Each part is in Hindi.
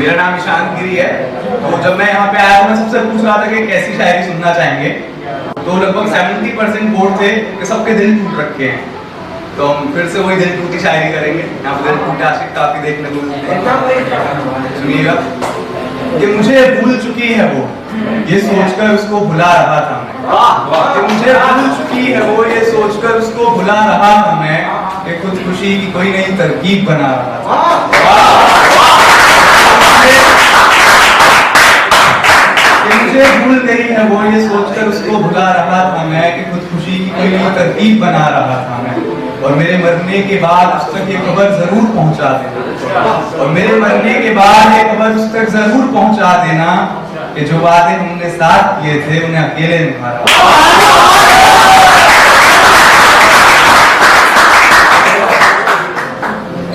मेरा नाम ईशान गिरी है। तो जब मैं यहाँ पे आया तो मैं सबसे पूछ रहा था कि कैसी शायरी सुनना चाहेंगे, तो लगभग 70% बोर्ड थे कि सबके दिल टूट रखे हैं। तो हम फिर से वही दिल टूटी शायरी करेंगे। यहाँ पे दिल टूटे आशिक काफी देखने को मिलते हैं। सुनिएगा कि मुझे भूल चुकी है वो, ये सोचकर उसको भुला रहा था मैं। कि मुझे भूल चुकी है वो, ये सोचकर उसको भुला रहा था मैं, कि खुदकुशी की कोई नई तरकीब बना रहा था। मुझे भूल गई है वो, ये सोचकर उसको भुला रहा था मैं, कि खुदकुशी की कोई नई तरकीब बना रहा था मैं। और मेरे मरने के बाद उस तक ये खबर जरूर पहुंचा देना, और मेरे मरने के बाद ये खबर उस तक जरूर पहुंचा देना कि जो वादे हमने साथ किए थे उन्हें अकेले निभाया।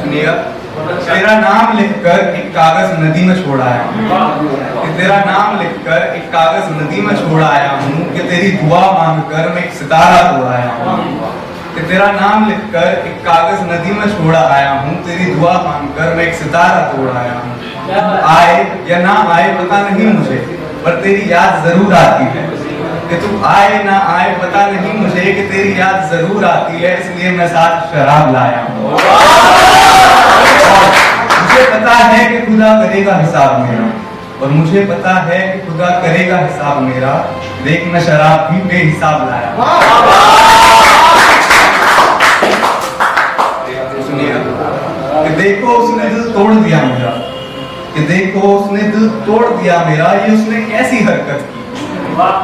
सुनिएगा, तेरा नाम लिखकर एक कागज नदी में छोड़ आया हूँ, कि तेरा नाम लिखकर एक कागज नदी में छोड़ आया हूँ, कि तेरी दुआ मांगकर मैं एक सितारा तोड़ आया हूँ। कि तेरा नाम लिखकर एक कागज नदी में छोड़ आया हूँ, तेरी दुआ मांगकर मैं एक सितारा तोड़ आया हूँ। आए या ना आए पता नहीं मुझे, पर तेरी याद जरूर आती है। कि तू आए ना आए पता नहीं मुझे, कि तेरी याद जरूर आती है, इसलिए मैं साथ शराब लाया हूँ। मुझे पता है कि खुदा करेगा हिसाब मेरा, और मुझे पता है कि खुदा करेगा हिसाब मेरा, लेकिन मैं शराब भी बेहिसाब लाया। सुनिएगा कि देखो उसने दिल तोड़ दिया मेरा, कि देखो उसने दिल तोड़ दिया मेरा, ये उसने कैसी हरकत की।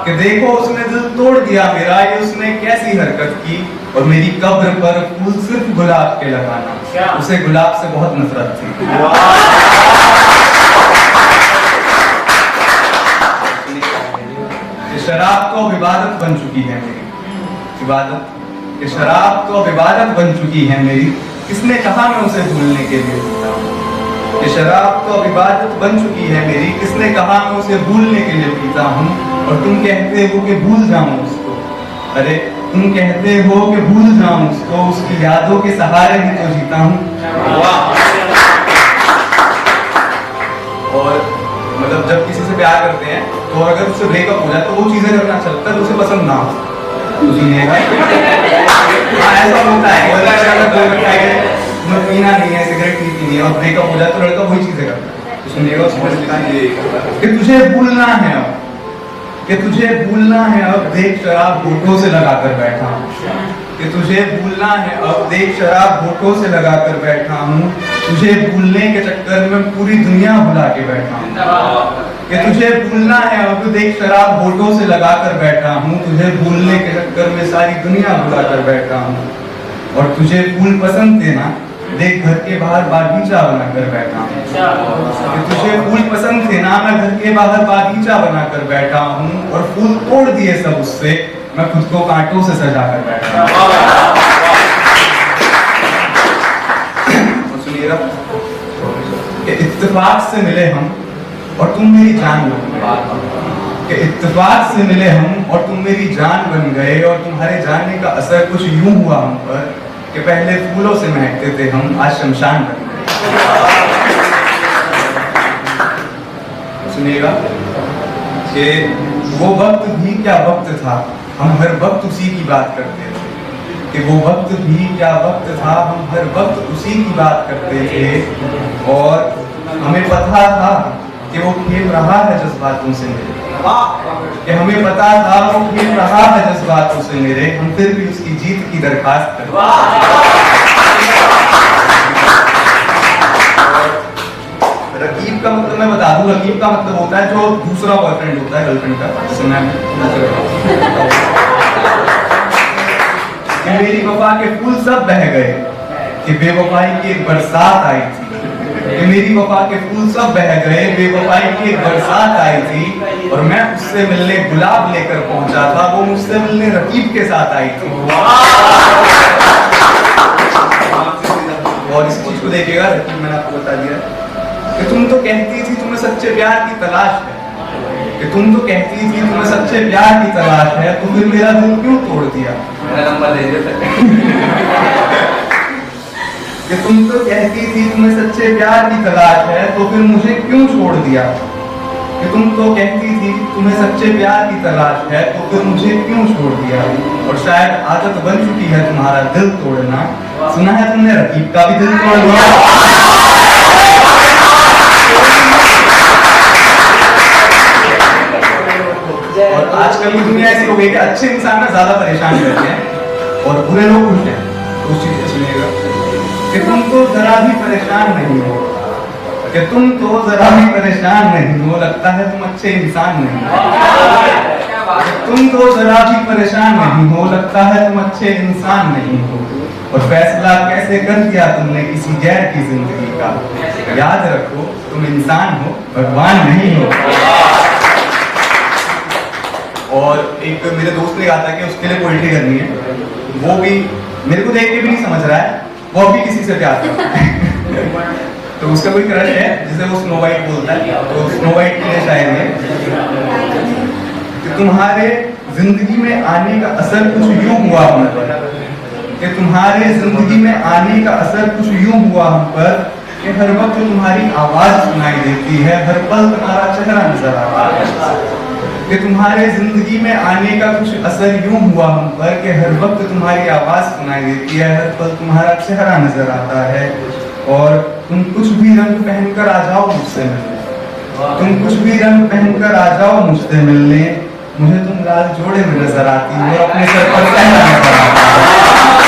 कि देखो उसने दिल तोड़ दिया मेरा, ये उसने कैसी हरकत की। और मेरी कब्र पर फूल सिर्फ गुलाब के लगाना, उसे गुलाब से बहुत नफरत थी। शराब तो अब इबादत बन चुकी है मेरी, इबादत कि शराब तो अब इबादत बन चुकी है मेरी, किसने कहा मैं उसे भूलने के लिए पीता हूँ। कि शराब तो अब इबादत बन चुकी है मेरी, किसने कहा मैं उसे भूलने के लिए पीता हूँ। और तुम कहते हो कि भूल जाऊं उसको, अरे तुम कहते हो कि भूल जाऊं उसको, उसकी यादों के सहारे ही तो जीता हूँ। और मतलब जब किसी से प्यार करते हैं तो अगर उससे ब्रेकअप हो जाए तो वो चीजें करना अच्छा लगता है उसे पसंद ना हो। सुनिएगा, ऐसा होता है, पीना नहीं है, सिगरेट नहीं पीनी है, और ब्रेकअप हो जाए तो लड़का वही चीजें करता है। तो सुनिएगा, कि तुझे भूलना है अब, कि तुझे भूलना है अब, देख शराब होठों से लगाकर बैठा हूँ। कि तुझे भूलना है अब, देख शराब होठों से लगाकर बैठा हूँ। तुझे भूलने के चक्कर में पूरी दुनिया भुला के बैठा हूँ। कि तुझे भूलना है अब, देख शराब होठों से लगाकर बैठा हूँ। तुझे भूलने के चक्कर में सारी दुनिया भुला कर बैठा हूँ। और तुझे फूल पसंद थे ना, देख घर के बाहर बागीचा बनाकर बैठा हूँ। तुझे फूल पसंद थे ना, मैं घर के बाहर बागीचा बनाकर बैठा हूँ। और फूल तोड़ दिए सब उससे, मैं खुद को कांटों से सजा कर बैठा हूँ। सुनिएगा, इत्तेफाक से मिले हम और तुम मेरी जान बन गए। कि इत्तेफाक से मिले हम और तुम मेरी जान बन गए। और तुम्हारे जाने का असर कुछ यूं हुआ हम पर, कि पहले फूलों से महकते थे हम, आज शमशान बन गए। सुनिएगा कि वो वक्त भी क्या वक्त था, हम हर वक्त उसी की बात करते थे। कि वो वक्त भी क्या वक्त था, हम हर वक्त उसी की बात करते थे। और हमें पता था कि वो खेल रहा है जज्बातों से मेरे, कि हमें पता था वो खेल रहा है जज्बातों से मेरे, हम फिर भी उसकी जीत की दरखास्त करते। रकीब का मतलब मैं बता दूं, रकीब का मतलब होता है जो दूसरा बॉयफ्रेंड होता है गर्लफ्रेंड का। जैसे मैं कि मेरी वफा के फूल सब बह गए, कि बेवफाई की एक बरसात आई थी। कि मेरी वफा के फूल सब बह गए, बेवफाई की एक बरसात आई थी। और मैं उससे मिलने गुलाब लेकर पहुंचा था, वो मुझसे मिलने रकीब के साथ आई थी। और इस चीज को देखिएगा, रकीब मैंने आपको बता दिया कि तुम तो कहती थी तुम्हें सच्चे प्यार की तलाश है। कि तुम तो कहती थी तुम्हें सच्चे प्यार की तलाश है, तो फिर मेरा दिल क्यों तोड़ दिया। मेरा नंबर दे दिया। कि तुम तो कहती थी तुम्हें सच्चे प्यार की तलाश है, तो फिर मुझे क्यों छोड़ दिया। कि तुम तो कहती थी तुम्हें सच्चे प्यार की तलाश है, तो फिर मुझे क्यों छोड़ दिया। और शायद आदत बन चुकी है तुम्हारा दिल तोड़ना। सुना है तुमने रकीब का भी दिल तोड़ दिया। और आजकल की दुनिया ऐसी हो गई कि अच्छे इंसान ना ज्यादा परेशान रहते हैं और बुरे लोग खुश हैं। तो उस चीज से सुनिएगा कि तुम तो जरा भी परेशान नहीं हो, कि तुम तो जरा भी परेशान नहीं हो, लगता है तुम अच्छे इंसान नहीं हो। तुम तो जरा भी परेशान नहीं हो, लगता है तुम अच्छे इंसान नहीं हो। और फैसला कैसे कर दिया तुमने किसी गैर की जिंदगी का। याद रखो तुम इंसान हो, भगवान नहीं हो। और एक मेरे दोस्त ने कहा था कि उसके लिए पोएट्री करनी है, वो भी मेरे को देख के भी नहीं समझ रहा है, वो भी किसी से प्यार करता है। तो उसका कोई क्रश है जिसे वो स्नो वाइट बोलता है, तो स्नो वाइट के लिए शायद है कि तुम्हारे जिंदगी में आने का असर कुछ यूं हुआ हम पर, कि तुम्हारे जिंदगी में आने का असर कुछ यूं हुआ हम पर, कि हर वक्त तुम्हारी आवाज सुनाई देती है, हर पल तुम्हारा चेहरा नजर आता है। कि तुम्हारे जिंदगी में आने का कुछ असर यूं हुआ हम पर, कि हर वक्त तुम्हारी आवाज सुनाई देती है, हर पल तुम्हारा चेहरा नजर आता है। और तुम कुछ भी रंग पहनकर आ जाओ मुझसे मिलने, तुम कुछ भी रंग पहनकर आ जाओ मुझसे मिलने, मुझे तुम लाल जोड़े में नजर आती हो, अपने सर पर पहना नजर आता है।